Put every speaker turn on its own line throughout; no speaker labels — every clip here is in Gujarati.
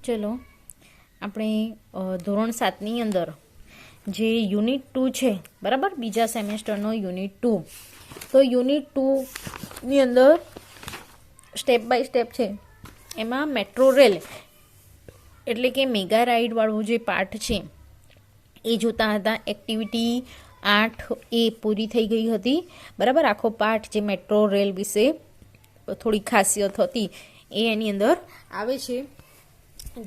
ચલો આપણે ધોરણ 7ની અંદર જે યુનિટ 2 છે બરાબર, બીજા સેમેસ્ટરનો યુનિટ 2. તો યુનિટ 2ની અંદર સ્ટેપ બાય સ્ટેપ છે, એમાં મેટ્રો રેલ એટલે કે મેગા રાઇડવાળું જે પાર્ટ છે એ જોતા હતા. એક્ટિવિટી 8 એ પૂરી થઈ ગઈ હતી બરાબર. આખો પાઠ જે મેટ્રો રેલ વિશે થોડી ખાસિયત હતી એ એની અંદર આવે છે,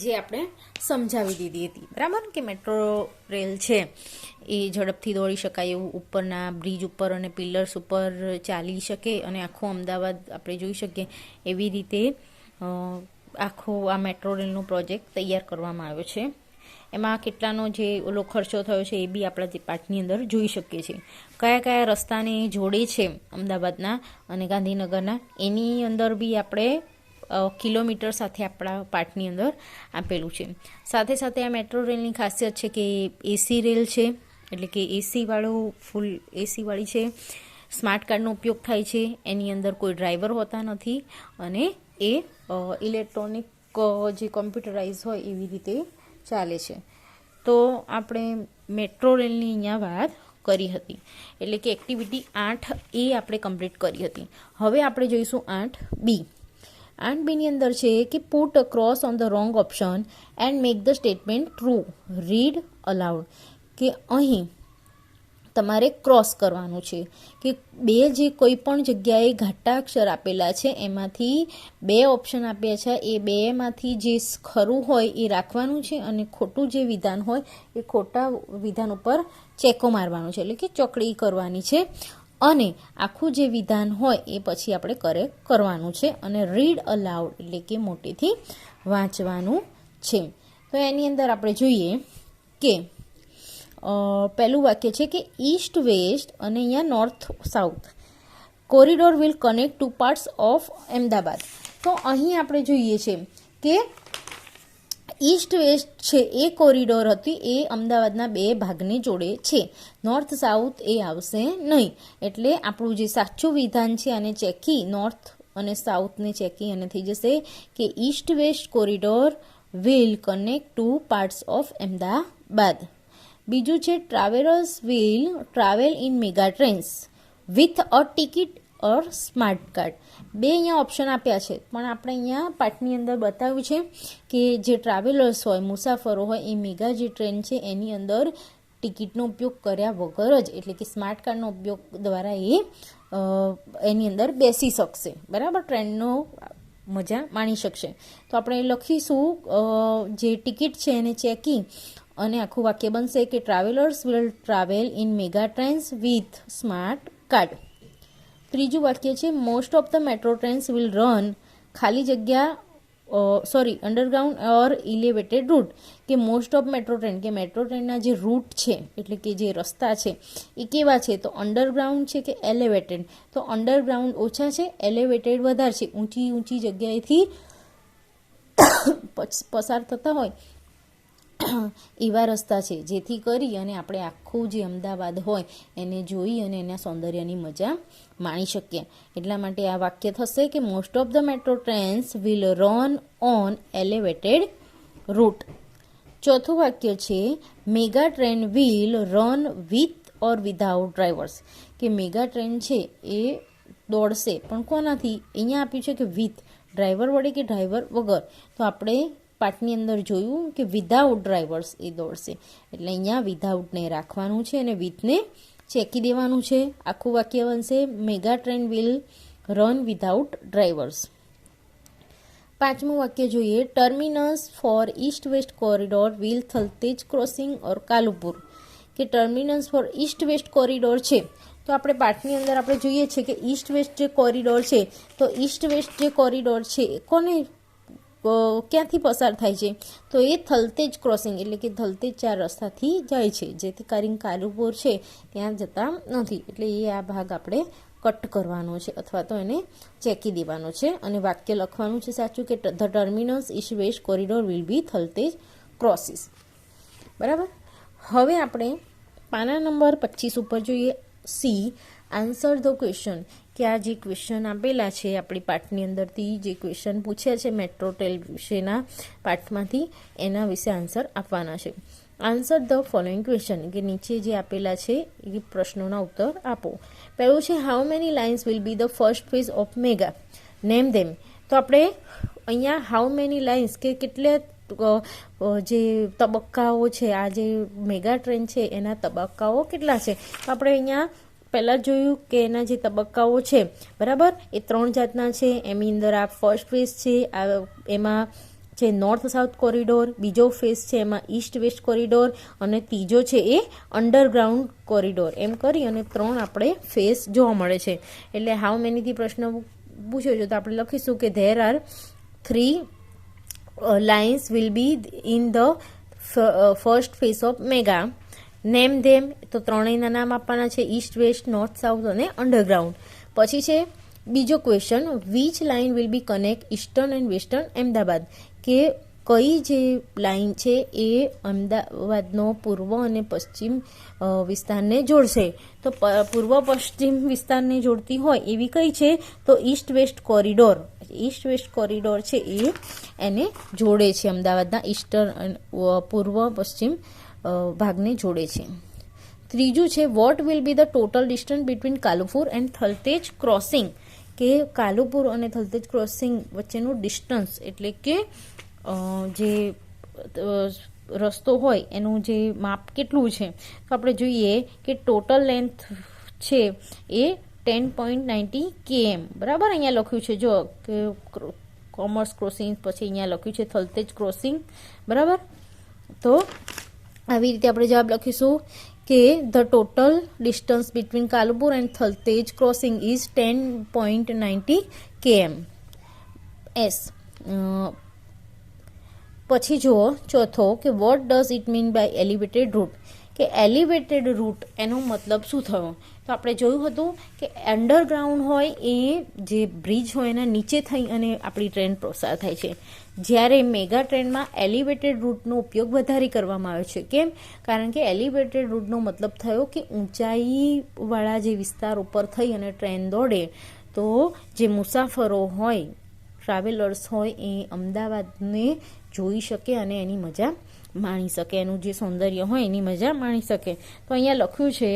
જે આપણે સમજાવી દીધી હતી બરાબર. કે મેટ્રો રેલ છે એ ઝડપથી દોડી શકાય એવું ઉપરના બ્રિજ ઉપર અને પિલર્સ ઉપર ચાલી શકે અને આખું અમદાવાદ આપણે જોઈ શકીએ એવી રીતે આખો આ મેટ્રો રેલનો પ્રોજેક્ટ તૈયાર કરવામાં આવ્યો છે. એમાં કેટલાનો જે ઓલો ખર્ચો થયો છે એ બી આપણા જે પાઠની અંદર જોઈ શકીએ છીએ. કયા કયા રસ્તાને જોડે છે અમદાવાદના અને ગાંધીનગરના, એની અંદર બી આપણે કિલોમીટર સાથે આપણા પાઠની અંદર આપેલું છે. સાથે સાથે આ મેટ્રો રેલની ખાસિયત છે કે એસી રેલ છે, એટલે કે એસીવાળું ફૂલ એસીવાળી છે. સ્માર્ટ કાર્ડનો ઉપયોગ થાય છે, એની અંદર કોઈ ડ્રાઈવર હોતા નથી અને એ ઇલેક્ટ્રોનિક જે કોમ્પ્યુટરાઇઝ હોય એવી રીતે ચાલે છે. તો આપણે મેટ્રો રેલની અહીંયા વાત કરી હતી, એટલે કે એક્ટિવિટી 8 એ આપણે કમ્પ્લીટ કરી હતી. હવે આપણે જોઈશું 8B. 8Bની અંદર છે કે put cross on the wrong option and make the statement true, read allowed. કે અહીં તમારે ક્રોસ કરવાનું છે કે બે જે કોઈ પણ જગ્યાએ ઘાટા અક્ષર આપેલા છે એમાંથી બે ઓપ્શન આપ્યા છે, એ બેમાંથી જે ખરું હોય એ રાખવાનું છે અને ખોટું જે વિધાન હોય એ ખોટા વિધાન ઉપર ચેકો મારવાનું છે, એટલે કે ચોકડી કરવાની છે. અને આખું જે વિધાન હોય એ પછી આપણે કરેક્ટ કરવાનું છે અને રીડ અલાઉડ એટલે કે મોટેથી વાંચવાનું છે. તો એની અંદર આપણે જોઈએ કે પહેલું વાક્ય છે કે ઈસ્ટ વેસ્ટ અને અહીંયા north south corridor will connect two parts of Ahmedabad. તો અહીં આપણે જોઈએ છે કે ઈસ્ટ વેસ્ટ છે એ કોરિડોર હતી, એ અમદાવાદના બે ભાગને જોડે છે. નોર્થ સાઉથ એ આવશે નહીં. એટલે આપણું જે સાચું વિધાન છે આને ચેકી નોર્થ અને સાઉથને ચેકી અને થઈ જશે કે east west corridor will connect two parts of Ahmedabad. બીજું છે travellers will travel in mega trains with a ticket or smart card. બે અહીંયા ઓપ્શન આપ્યા છે, પણ આપણે અહીંયા પાઠની અંદર બતાવ્યું છે કે જે ટ્રાવેલર્સ હોય, મુસાફરો હોય, એ મેગા જે ટ્રેન છે એની અંદર ટિકિટનો ઉપયોગ કર્યા વગર જ, એટલે કે સ્માર્ટ કાર્ડનો ઉપયોગ દ્વારા એ એની અંદર બેસી શકશે બરાબર, ટ્રેનનો મજા માણી શકશે. તો આપણે લખીશું જે ટિકિટ છે એને ચેકી અને આખું વાક્ય બનશે કે travellers will travel in mega trains with smart card. ત્રીજું વાક્ય છે most of the metro trains will run ખાલી જગ્યા અંડરગ્રાઉન્ડ ઓર ઇલેવેટેડ રૂટ. કે મોસ્ટ ઓફ મેટ્રો ટ્રેન, કે મેટ્રો ટ્રેનના જે રૂટ છે એટલે કે જે રસ્તા છે એ કેવા છે, તો અંડરગ્રાઉન્ડ છે કે એલિવેટેડ. તો અંડરગ્રાઉન્ડ ઓછા છે, એલિવેટેડ વધારે છે, ઊંચી ઊંચી જગ્યાએથી પસાર થતા હોય એવા રસ્તા છે, જેથી કરી અને આપણે આખું જે અમદાવાદ હોય એને જોઈ અને એના સૌંદર્યની મજા માણી શકીએ. એટલા માટે આ વાક્ય થશે કે most of the metro trains will run on elevated route. ચોથું વાક્ય છે mega train will run with or without drivers. કે મેગા ટ્રેન છે એ દોડશે, પણ કોનાથી? અહીંયા આપ્યું છે કે વિથ, ડ્રાઈવર વડે કે ડ્રાઈવર વગર. તો આપણે પાઠની અંદર જોયું કે વિધાઉટ ડ્રાઈવર્સ એ દોડશે, એટલે અહીંયા વિધાઉટને રાખવાનું છે અને વિથને ચેકી દેવાનું છે. આખું વાક્ય બનશે Mega train will run without drivers. પાંચમું વાક્ય જોઈએ terminus for east west corridor will Thaltej crossing or Kalupur. કે terminus for east west corridor છે, તો આપણે પાઠની અંદર આપણે જોઈએ છીએ કે ઈસ્ટ વેસ્ટ જે કોરિડોર છે, તો ઈસ્ટ વેસ્ટ જે કોરિડોર છે કોને ક્યાંથી પસાર થાય છે, તો એ થલતેજ ક્રોસિંગ એટલે કે થલતેજ 4 રસ્તાથી જાય છે, જેથી કરીને કાલુપુર છે ત્યાં જતા નથી. એટલે એ આ ભાગ આપણે કટ કરવાનો છે અથવા તો એને ચેકી દેવાનો છે અને વાક્ય લખવાનું છે સાચું કે the terminus east west corridor will be Thaltej crosses. બરાબર. હવે આપણે પાના નંબર 25 ઉપર જોઈએ સી આન્સર ધ ક્વેશ્ચન. કે આ જે ક્વેશ્ચન આપેલા છે આપણી પાઠની અંદરથી જે ક્વેશ્ચન પૂછ્યા છે મેટ્રો ટ્રેન વિશેના પાઠમાંથી એના વિશે આન્સર આપવાના છે. આન્સર ધ ફોલોઈંગ ક્વેશ્ચન, કે નીચે જે આપેલા છે એ પ્રશ્નોના ઉત્તર આપો. પહેલું છે how many lines will be the first phase of Mega, name them. તો આપણે અહીંયા હાઉ મેની લાઇન્સ કે કેટલા જે તબક્કાઓ છે, આ જે મેગા ટ્રેન છે એના તબક્કાઓ કેટલા છે, તો આપણે અહીંયા પહેલાં જોયું કે એના જે તબક્કાઓ છે બરાબર એ 3 જાતના છે. એની અંદર આ ફર્સ્ટ ફેઝ છે, આ એમાં છે નોર્થ સાઉથ કોરિડોર, બીજો ફેઝ છે એમાં ઈસ્ટ વેસ્ટ કોરિડોર, અને ત્રીજો છે એ અંડરગ્રાઉન્ડ કોરિડોર. એમ કરી અને 3 આપણે ફેઝ જોવા મળે છે. એટલે હાઉ મેનીથી પ્રશ્ન પૂછ્યો છે તો આપણે લખીશું કે there are 3 lines will be in the first phase of Mega, name them. તો ત્રણેયના નામ આપવાના છે, ઈસ્ટ વેસ્ટ, નોર્થ સાઉથ અને અંડરગ્રાઉન્ડ. પછી છે બીજો question, which line will be connect eastern and western Ahmedabad, કે કઈ જે લાઇન છે એ અમદાવાદનો પૂર્વ અને પશ્ચિમ વિસ્તારને જોડશે. તો પૂર્વ પશ્ચિમ વિસ્તારને જોડતી હોય એવી કઈ છે, તો East west corridor. East west corridor છે એ એને જોડે છે, અમદાવાદના ઈસ્ટર્ન પૂર્વ પશ્ચિમ ભાગને જોડે છે. ત્રીજું છે vote will be the total distance between Kalupur and Thaltej crossing, કે કાલુપુર અને થલતેજ ક્રોસિંગ વચ્ચેનું ડિસ્ટન્સ એટલે કે જે રસ્તો હોય એનું જે માપ કેટલું છે. તો આપણે જોઈએ કે ટોટલ લેન્થ છે એ 10.90 km. બરાબર, અહીંયા લખ્યું છે જો કે કોમર્સ ક્રોસિંગ, પછી અહીંયા લખ્યું છે થલતેજ ક્રોસિંગ. બરાબર, તો આવી રીતે આપણે જવાબ લખીશું કે the total distance between Kalupur and Thaltej crossing is 10.90 km. એસ. પછી જુઓ ચોથો કે what does it mean by elevated route, કે એલિવેટેડ રૂટ એનો મતલબ શું થયો. તો આપણે જોયું હતું કે અંડરગ્રાઉન્ડ હોય એ જે બ્રિજ હોય એના નીચે થઈ અને આપણી ટ્રેન પસાર થાય છે, જ્યારે મેગા ટ્રેનમાં એલિવેટેડ રૂટનો ઉપયોગ વધારે કરવામાં આવ્યો છે. કેમ? કારણ કે એલિવેટેડ રૂટનો મતલબ થયો કે ઊંચાઈવાળા જે વિસ્તાર ઉપર થઈ અને ટ્રેન દોડે તો જે મુસાફરો હોય, ટ્રાવેલર્સ હોય એ અમદાવાદને જોઈ શકે અને એની મજા માણી શકે, એનું જે સૌંદર્ય હોય એની મજા માણી શકે. તો અહીંયા લખ્યું છે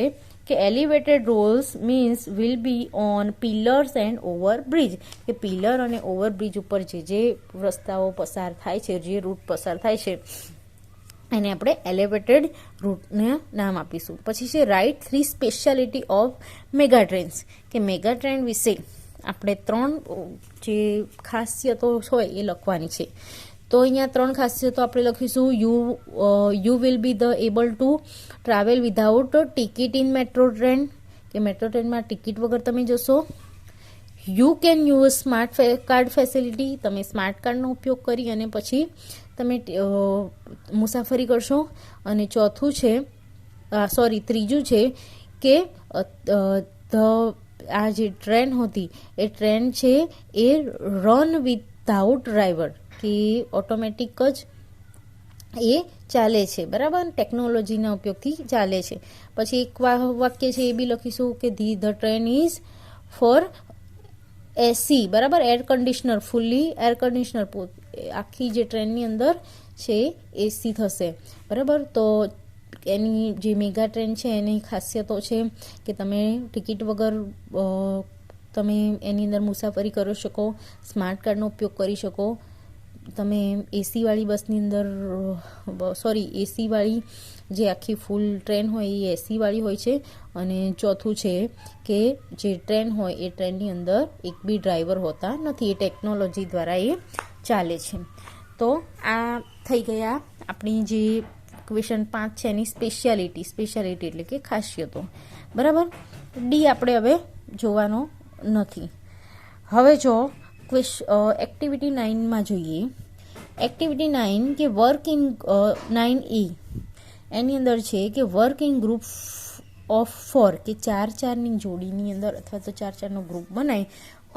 કે elevated Rolls means will be on pillars and over bridge, કે પિલર અને ઓવરબ્રિજ ઉપર જે રસ્તાઓ પસાર થાય છે, જે રૂટ પસાર થાય છે એને આપણે એલિવેટેડ રૂટને નામ આપીશું. પછી છે right 3 speciality of mega trains, કે મેગા ટ્રેન વિશે આપણે 3 જે ખાસિયતો હોય એ લખવાની છે. તો અહીંયા 3 ખાસિયતો આપણે લખીશું. You will be the able to travel without ticket in metro train, કે મેટ્રો ટ્રેનમાં ટિકિટ વગર તમે જશો. You can use smart card facility, તમે સ્માર્ટ કાર્ડનો ઉપયોગ કરી અને પછી તમે મુસાફરી કરશો. અને ત્રીજું છે કે આ જે ટ્રેન હતી એ ટ્રેન છે એ રન વિધાઉટ ડ્રાઈવર, કે ઓટોમેટિક જ એ ચાલે છે. બરાબર, ટેકનોલોજીના ઉપયોગથી ચાલે છે. પછી એક વાક્ય છે એ બી લખીશું કે ધ ટ્રેન ઇઝ ફોર એસી. બરાબર, air conditioner, fully air conditioner, આખી જે ટ્રેનની અંદર છે એસી થશે. બરાબર, તો એની જે મેગા ટ્રેન છે એની ખાસિયતો છે કે તમે ટિકિટ વગર તમે એની અંદર મુસાફરી કરી શકો, સ્માર્ટ કાર્ડનો ઉપયોગ કરી શકો, તમે એસીવાળી બસની અંદર એસીવાળી જે આખી ફૂલ ટ્રેન હોય એ એસીવાળી હોય છે. અને ચોથું છે કે જે ટ્રેન હોય એ ટ્રેનની અંદર એક બી ડ્રાઈવર હોતા નથી, એ ટેકનોલોજી દ્વારા એ ચાલે છે. તો આ થઈ ગયા આપણી જે ક્વેશ્ચન 5 છે એની સ્પેશિયાલિટી એટલે કે ખાસિયતો. બરાબર, ડી આપણે હવે જોવાનો નથી. હવે જો એક્ટિવિટી 9માં જોઈએ. એક્ટિવિટી 9 કે વર્ક ઇન 9E એની અંદર છે કે વર્ક ઇન ગ્રુપ ઓફ 4, કે 4-4ની જોડીની અંદર અથવા તો 4-4નો ગ્રુપ બનાવી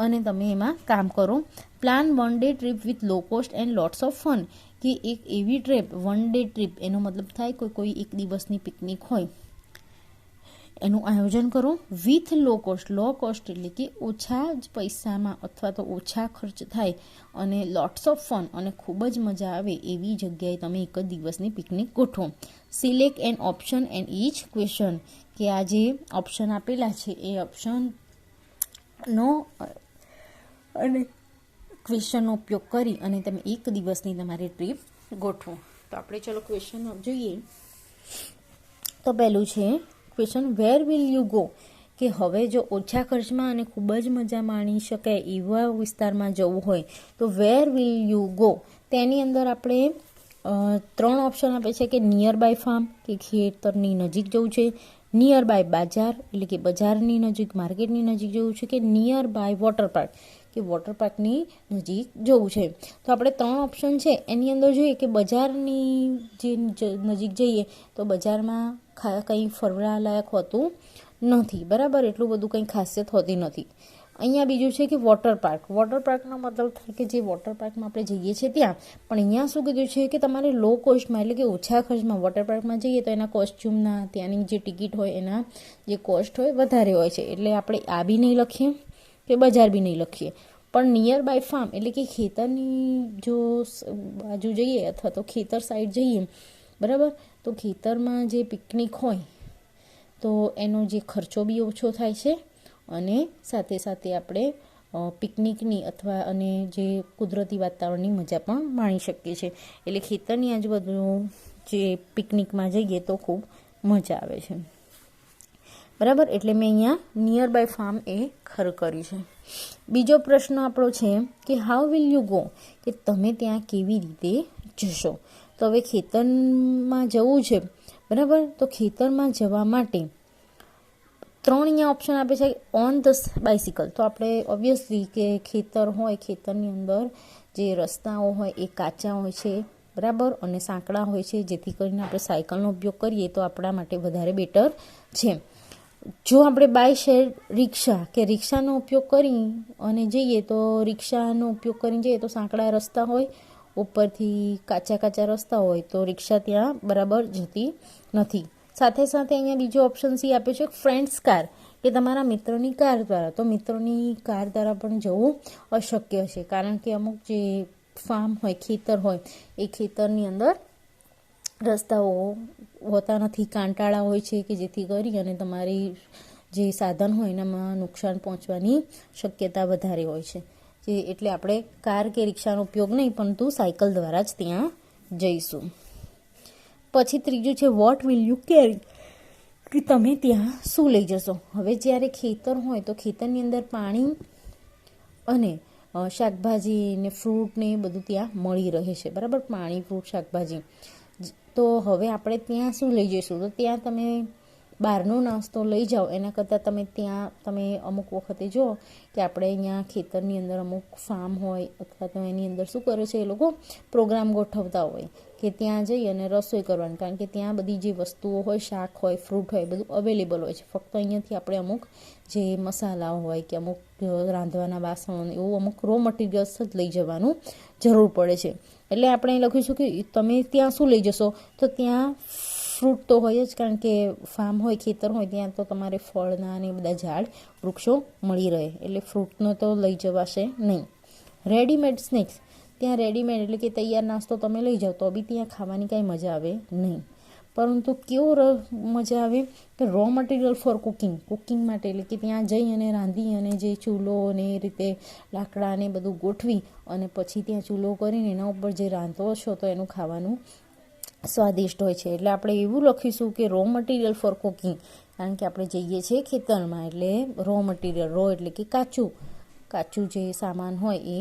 અને તમે એમાં કામ કરો. Plan 1 day trip with low cost and lots of fun, કે એક એવી ટ્રીપ 1 ડે ટ્રીપ એનો મતલબ થાય કોઈ એક દિવસની પિકનિક હોય એનું આયોજન કરો with low cost. Low cost એટલે કે ઓછા જ પૈસામાં અથવા તો ઓછા ખર્ચ થાય અને લોટ્સ ઓફ ફન અને ખૂબ જ મજા આવે એવી જગ્યાએ તમે એક જ દિવસની પિકનિક ગોઠવો. Select an option and each question, કે આ જે ઓપ્શન આપેલા છે એ ઓપ્શનનો અને ક્વેશ્ચનનો ઉપયોગ કરી અને તમે એક દિવસની તમારી ટ્રીપ ગોઠવો. તો આપણે ચલો ક્વેશ્ચન જોઈએ. તો પહેલું છે question, where will you go, કે હવે જો ઓછા ખર્ચમાં અને ખૂબ જ મજા માણી શકાય એવા વિસ્તારમાં જવું હોય તો વેર વિલ યુ ગો. તેની અંદર આપણે 3 ઓપ્શન આપે છે કે નિયર બાય ફાર્મ, કે ખેતરની નજીક જવું છે, નિયર બાય બાજાર એટલે કે બજારની નજીક માર્કેટની નજીક જવું છે, કે નિયર બાય વોટર પાર્ક કે વોટર પાર્કની નજીક જવું છે. તો આપણે 3 ઓપ્શન છે એની અંદર જોઈએ કે બજારની જે નજીક જઈએ તો બજારમાં કંઈ ફરવા લાયક હોતું નથી, બરાબર, એટલું બધું કંઈ ખાસિયત હોતી નથી. અહીંયા બીજું છે કે વોટર પાર્ક. વોટર પાર્કનો મતલબ થાય કે જે વોટર પાર્કમાં આપણે જઈએ છીએ ત્યાં, પણ અહીંયા શું કીધું છે કે તમારે લો કોસ્ટમાં એટલે કે ઓછા ખર્ચમાં વોટર પાર્કમાં જઈએ તો એના કોસ્ચ્યુમના ત્યાંની જે ટિકિટ હોય એના જે કોસ્ટ હોય વધારે હોય છે. એટલે આપણે આ બી નહીં લખીએ કે બજાર બી નહીં લખીએ, પણ નિયર બાય ફાર્મ એટલે કે ખેતરની જો બાજુ જઈએ અથવા તો ખેતર સાઈડ જઈએ, બરાબર, તો ખેતરમાં જે પિકનિક હોય તો એનો જે ખર્ચો બી ઓછો થાય છે અને સાથે સાથે આપણે પિકનિકની અથવા અને જે કુદરતી વાતાવરણની મજા પણ માણી શકીએ છીએ. એટલે ખેતરની આજુબાજુ જે પિકનિકમાં જઈએ તો ખૂબ મજા આવે છે, બરાબર. એટલે મેં અહીંયા નિયર બાય ફાર્મ એ ખરું કર્યું છે. બીજો પ્રશ્ન આપણો છે કે હાઉ વિલ યુ ગો, કે તમે ત્યાં કેવી રીતે જશો. તો હવે ખેતરમાં જવું છે, બરાબર, તો ખેતરમાં જવા માટે 3 અહીંયા ઓપ્શન આપે છે. ઓન ધ બાઇસિકલ, તો આપણે ઓબ્વિયસલી કે ખેતર હોય, ખેતરની અંદર જે રસ્તાઓ હોય એ કાચા હોય છે, બરાબર, અને સાંકડા હોય છે, જેથી કરીને આપણે સાયકલનો ઉપયોગ કરીએ તો આપણા માટે વધારે બેટર છે. જો આપણે બાય શેર રિક્ષા કે રિક્ષાનો ઉપયોગ કરી અને જઈએ તો રિક્ષાનો ઉપયોગ કરીને જઈએ તો સાંકડા રસ્તા હોય, ઉપરથી કાચા રસ્તા હોય તો રિક્ષા ત્યાં બરાબર જતી નથી. સાથે સાથે અહીંયા બીજો ઓપ્શન સી આપ્યો છે ફ્રેન્ડ્સ કાર, કે તમારા મિત્રોની કાર દ્વારા. તો મિત્રોની કાર દ્વારા પણ જવું અશક્ય છે, કારણ કે અમુક જે ફાર્મ હોય, ખેતર હોય, એ ખેતરની અંદર રસ્તાઓ હોતા નથી, કાંટાળા હોય છે, કે જેથી કરી અને તમારી જે સાધન હોય એનામાં નુકસાન પહોંચવાની શક્યતા વધારે હોય છે. એટલે આપણે કાર કે રિક્ષાનો ઉપયોગ નહીં, પરંતુ સાયકલ દ્વારા જ ત્યાં જઈશું. પછી ત્રીજું છે વોટ વિલ યુ કેરી, કે તમે ત્યાં શું લઈ જશો. હવે જ્યારે ખેતર હોય તો ખેતરની અંદર પાણી અને શાકભાજી ને ફ્રૂટ ને બધું ત્યાં મળી રહે છે, બરાબર, પાણી, ફ્રૂટ, શાકભાજી. તો હવે આપણે ત્યાં શું લઈ જઈશું, તો ત્યાં તમે બહારનો નાસ્તો લઈ જાઓ એના કરતાં તમે અમુક વખતે જો કે આપણે અહીંયા ખેતરની અંદર અમુક ફાર્મ હોય અથવા તો એની અંદર શું કરે છે એ લોકો પ્રોગ્રામ ગોઠવતા હોય કે ત્યાં જઈ અને રસોઈ કરવાની, કારણ કે ત્યાં બધી જે વસ્તુઓ હોય, શાક હોય, ફ્રૂટ હોય, બધું અવેલેબલ હોય છે. ફક્ત અહીંયાથી આપણે અમુક જે મસાલાઓ હોય કે અમુક રાંધવાના વાસણો એવું અમુક રો મટીરિયલ્સ જ લઈ જવાનું જરૂર પડે છે. એટલે આપણે લખીશું કે તમે ત્યાં શું લઈ જશો, તો ત્યાં ફ્રૂટ તો હોય જ, કારણ કે ફાર્મ હોય, ખેતર હોય, ત્યાં તો તમારે ફળના અને બધા ઝાડ વૃક્ષો મળી રહે, એટલે ફ્રૂટનો તો લઈ જવાશે નહીં. રેડીમેડ સ્નેક્સ, ત્યાં રેડીમેડ એટલે કે તૈયાર નાસ્તો તમે લઈ જાઓ તો બી ત્યાં ખાવાની કાંઈ મજા આવે નહીં. પરંતુ કેવો મજા આવે કે રો મટીરિયલ ફોર કુકિંગ માટે, એટલે કે ત્યાં જઈ અને રાંધી અને જે ચૂલો ને એ રીતે લાકડા ને બધું ગોઠવી અને પછી ત્યાં ચૂલો કરીને એના ઉપર જે રાંધો છો તો એનું ખાવાનું સ્વાદિષ્ટ હોય છે. એટલે આપણે એવું લખીશું કે રો મટીરિયલ ફોર કુકિંગ, કારણ કે આપણે જઈએ છીએ ખેતરમાં, એટલે રો મટીરિયલ, રો એટલે કે કાચું જે સામાન હોય એ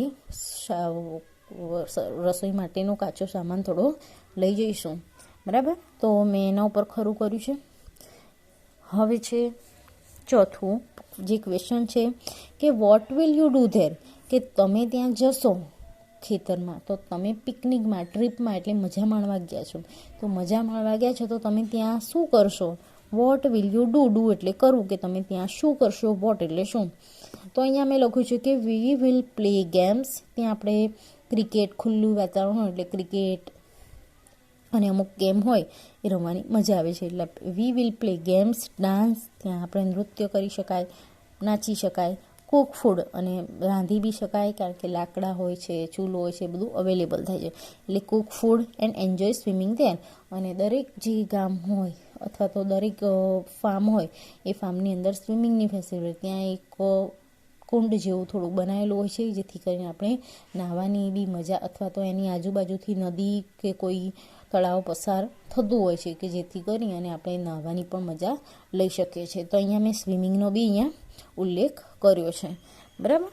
રસોઈ માટેનો કાચો સામાન થોડો લઈ જઈશું, બરાબર. તો મેં એના ઉપર ખરું કર્યું છે. હવે છે ચોથું જે ક્વેશ્ચન છે કે what will you do there, કે તમે ત્યાં જશો ખેતરમાં તો તમે પિકનિકમાં, ટ્રીપમાં એટલે મજા માણવા ગયા છો, તો મજા માણવા ગયા છો તો તમે ત્યાં શું કરશો. વોટ વિલ યુ ડુ એટલે કરવું, કે તમે ત્યાં શું કરશો, વોટ એટલે શું. તો અહીંયા મેં લખ્યું છે કે વી વિલ પ્લે ગેમ્સ, ત્યાં આપણે ક્રિકેટ, ખુલ્લું વાતાવરણ હોય એટલે ક્રિકેટ અને અમુક ગેમ હોય એ રમવાની મજા આવે છે. એટલે we will play games, dance, ત્યાં આપણે નૃત્ય કરી શકાય, નાચી શકાય, કુક ફૂડ અને રાંધી બી શકાય, કારણ કે લાકડા હોય છે, ચૂલો હોય છે, બધું અવેલેબલ થાય છે. એટલે Cook food and enjoy swimming there. અને દરેક જે ગામ હોય અથવા તો દરેક ફાર્મ હોય એ ફાર્મની અંદર સ્વિમિંગની ફેસિલિટી, ત્યાં એક કુંડ જેવું થોડુંક બનાવેલું હોય છે, જેથી કરીને આપણે નાહવાની બી મજા, અથવા તો એની આજુબાજુથી નદી કે કોઈ તળાવ પસાર થતું હોય છે કે જેથી કરી અને આપણે નાહવાની પણ મજા લઈ શકીએ છીએ. તો અહીંયા મેં સ્વિમિંગનો બી અહીંયા ઉલ્લેખ કર્યો છે. બરાબર.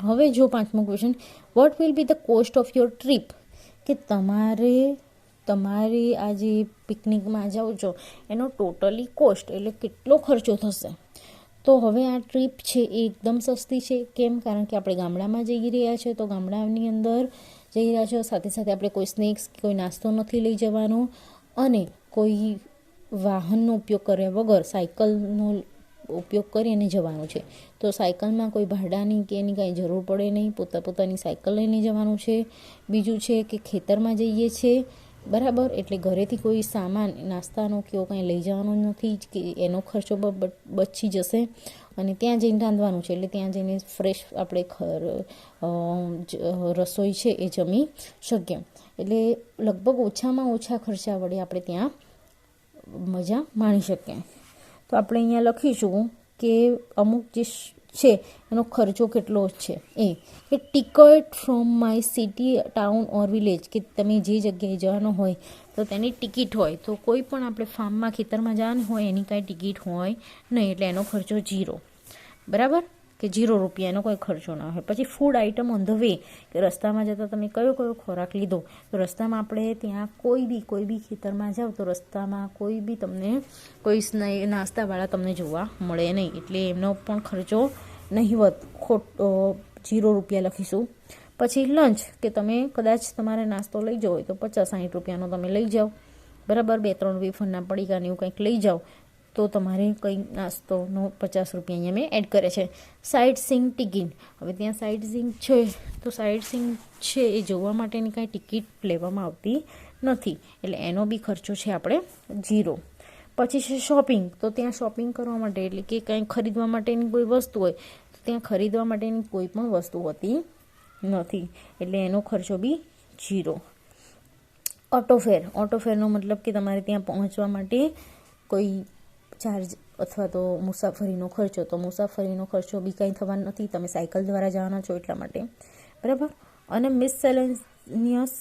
હવે જો 5મો question, what will be the cost of your trip, કે તમારે આ જે પિકનિકમાં જાઓ છો એનો ટોટલી કોસ્ટ એટલે કેટલો ખર્ચો થશે. તો હવે આ ટ્રીપ છે એ એકદમ સસ્તી છે. કેમ? કારણ કે આપણે ગામડામાં જઈ રહ્યા છીએ, તો ગામડાની અંદર જઈ રહ્યા છો, સાથે સાથે આપણે કોઈ સ્નેક્સ, કોઈ નાસ્તો નથી લઈ જવાનો, અને કોઈ વાહનનો ઉપયોગ કર્યા વગર સાયકલનો ઉપયોગ કરીને જવાનું છે. તો સાયકલમાં કોઈ ભાડાની કે એની કાંઈ જરૂર પડે નહીં, પોતાની સાયકલ લઈને જવાનું છે. બીજું છે કે ખેતરમાં જઈએ છીએ, બરાબર, એટલે ઘરેથી કોઈ સામાન નાસ્તાનો કે એવું કાંઈ લઈ જવાનો નથી, કે એનો ખર્ચો બચી જશે. અને ત્યાં જઈને રાંધવાનું છે, એટલે ત્યાં જઈને ફ્રેશ આપણે રસોઈ છે એ જમી શકીએ. એટલે લગભગ ઓછામાં ઓછા ખર્ચા વડે આપણે ત્યાં મજા માણી શકીએ. તો આપણે અહીંયા લખીશું કે અમુક જે છે એનો ખર્ચો કેટલો છે, એ કે ticket from my city, town or village, કે તમે જે જગ્યાએ જવાનું હોય તો તેની ટિકિટ હોય. તો કોઈ પણ આપણે ફાર્મમાં, ખેતરમાં જવાનું હોય એની કાંઈ ટિકિટ હોય નહીં, એટલે એનો ખર્ચો 0. બરાબર, કે 0 રૂપિયા, એનો કોઈ ખર્ચો ના હોય. પછી food item on the way, કે રસ્તામાં જતાં તમે કયો ખોરાક લીધો. તો રસ્તામાં આપણે ત્યાં કોઈ બી ખેતરમાં જાઓ તો રસ્તામાં કોઈ બી તમને કોઈ નાસ્તાવાળા તમને જોવા મળે નહીં, એટલે એમનો પણ ખર્ચો નહિવત, 0 રૂપિયા લખીશું. પછી લંચ, કે તમે કદાચ તમારે નાસ્તો લઈ જવો હોય તો 50-60 રૂપિયાનો તમે લઈ જાઓ. બરાબર, 2-3 વેફરના પડીકાને એવું કંઈક લઈ જાઓ તો તમારે કંઈ નાસ્તોનો 50 રૂપિયા અહીંયા મેં એડ કરે છે. સાઇટ સીંગ ટિકિટ, હવે ત્યાં સાઇટ સીંગ છે તો સાઇટ સીંગ છે એ જોવા માટેની કાંઈ ટિકિટ લેવામાં આવતી નથી, એટલે એનો બી ખર્ચો છે આપણે 0. પછી છે શોપિંગ, તો ત્યાં શોપિંગ કરવા માટે, એટલે કે કંઈ ખરીદવા માટેની કોઈ વસ્તુ હોય તો ત્યાં ખરીદવા માટેની કોઈ પણ વસ્તુ હોતી નથી, એટલે એનો ખર્ચો બી 0. ઓટોફેરનો મતલબ કે તમારે ત્યાં પહોંચવા માટે કોઈ ચાર્જ અથવા તો મુસાફરીનો ખર્ચો, તો મુસાફરીનો ખર્ચો બી કંઈ થવાનો નથી, તમે સાયકલ દ્વારા જવાના છો એટલા માટે. બરાબર. અને મિસસેલેનિયસ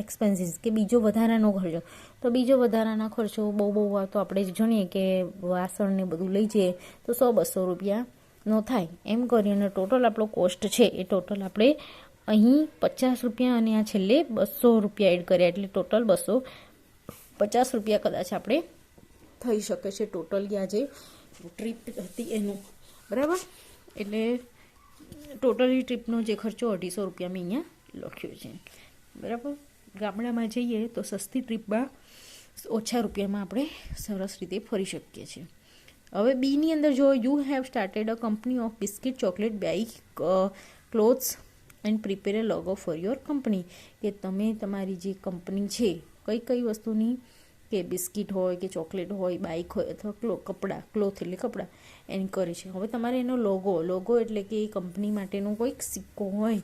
એક્સપેન્સીસ, કે બીજો વધારાનો ખર્ચો, તો બીજો વધારાના ખર્ચો બહુ તો આપણે જાણીએ કે વાસણને બધું લઈ જઈએ તો 100-200 રૂપિયાનો થાય. એમ કરીને ટોટલ આપણો કોસ્ટ છે એ ટોટલ આપણે અહીં 50 રૂપિયા અને આ છેલ્લે 200 રૂપિયા એડ કર્યા, એટલે ટોટલ 250 રૂપિયા કદાચ આપણે થઈ શકે છે ટોટલી આ જે ટ્રીપ હતી એનું. બરાબર, એટલે ટોટલી ટ્રીપનો જે ખર્ચો 250 રૂપિયા મેં અહીંયા લખ્યો છે. બરાબર, ગામડામાં જઈએ તો સસ્તી ટ્રીપમાં ઓછા રૂપિયામાં આપણે સરસ રીતે ફરી શકીએ છીએ. હવે બીની અંદર જો you have started a company of biscuit, chocolate, bike, clothes and prepare a logo for your company, કે તમે તમારી જે કંપની છે કઈ વસ્તુની, કે બિસ્કિટ હોય કે ચોકલેટ હોય, બાઇક હોય અથવા ક્લોથ એટલે કપડાં એની કરી છે. હવે તમારે એનો લોગો એટલે કે એ કંપની માટેનો કોઈક સિક્કો હોય,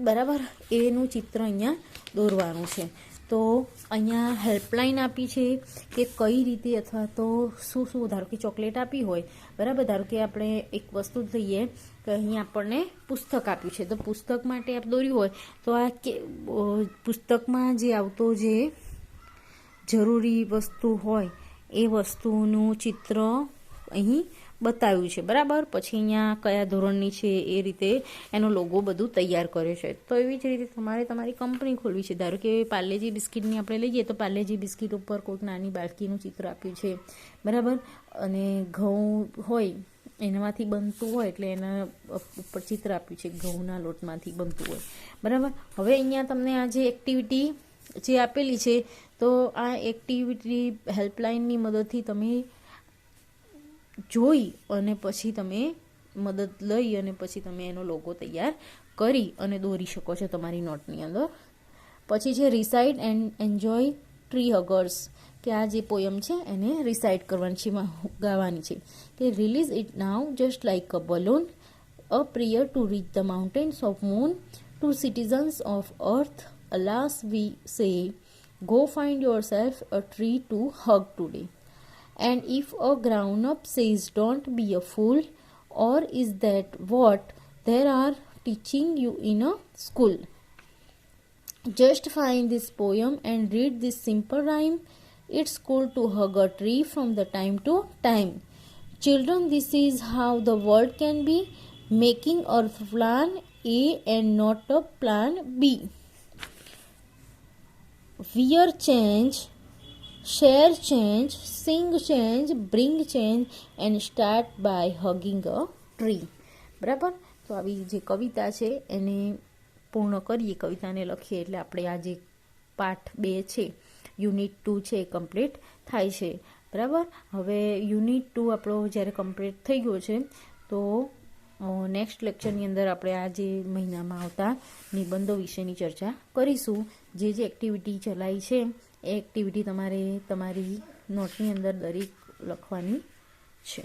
બરાબર, એનું ચિત્ર અહીંયા દોરવાનું છે. તો અહીંયા હેલ્પલાઇન આપી છે કે કઈ રીતે, અથવા તો શું ધારો કે ચોકલેટ આપી હોય, બરાબર, ધારો કે આપણે એક વસ્તુ થઈએ કે અહીં આપણને પુસ્તક આપ્યું છે, તો પુસ્તક માટે આપ દોર્યું હોય તો આ પુસ્તકમાં જે આવતો જે જરૂરી વસ્તુ હોય એ વસ્તુનું ચિત્ર અહીં બતાવ્યું છે. બરાબર, પછી અહીંયા કયા ધોરણની છે એ રીતે એનો લોગો બધું તૈયાર કર્યો છે. તો એવી જ રીતે તમારે તમારી કંપની ખોલવી છે. ધારો કે પાર્લેજી બિસ્કિટની આપણે લઈએ તો પાર્લેજી બિસ્કિટ ઉપર કોઈક નાની બાળકીનું ચિત્ર આપ્યું છે, બરાબર, અને ઘઉં હોય એનામાંથી બનતું હોય એટલે એના ઉપર ચિત્ર આપ્યું છે, ઘઉંના લોટમાંથી બનતું હોય. બરાબર, હવે અહીંયા તમને આ જે એક્ટિવિટી જે આપેલી છે, તો આ એક્ટિવિટી હેલ્પલાઇનની મદદથી તમે જોઈ અને પછી તમે મદદ લઈ અને પછી તમે એનો લોગો તૈયાર કરી અને દોરી શકો છો તમારી નોટની અંદર. પછી છે રિસાઇડ એન્ડ એન્જોય ટ્રી હગર્સ, કે આ જે પોયમ છે એને રિસાઇડ કરવાની છે, ગાવાની છે. કે release it now just like a balloon, a prayer to reach the mountains of moon, to citizens of earth, alas we say, go find yourself a tree to hug today. And if a grown-up says don't be a fool, or is that what they are teaching you in a school? Just find this poem and read this simple rhyme. It's cool to hug a tree from the time to time. Children, this is how the world can be, making earth plan A and not a plan B. Wear change, share change, sing change, bring change and start by hugging a tree. બરાબર. તો આવી જે કવિતા છે એને પૂર્ણ કરીએ, કવિતાને લખીએ એટલે આપણે આ જે પાઠ 2 છે, યુનિટ 2 છે એ કમ્પ્લીટ થાય છે. બરાબર. હવે યુનિટ 2 આપણો જ્યારે કમ્પ્લીટ થઈ ગયો છે તો નેક્સ્ટ લેક્ચરની અંદર આપણે આ જે મહિનામાં આવતા નિબંધો વિશેની ચર્ચા કરીશું. જે એક્ટિવિટી ચલાવી છે એ એક્ટિવિટી તમારે તમારી નોટની અંદર દરેક લખવાની છે.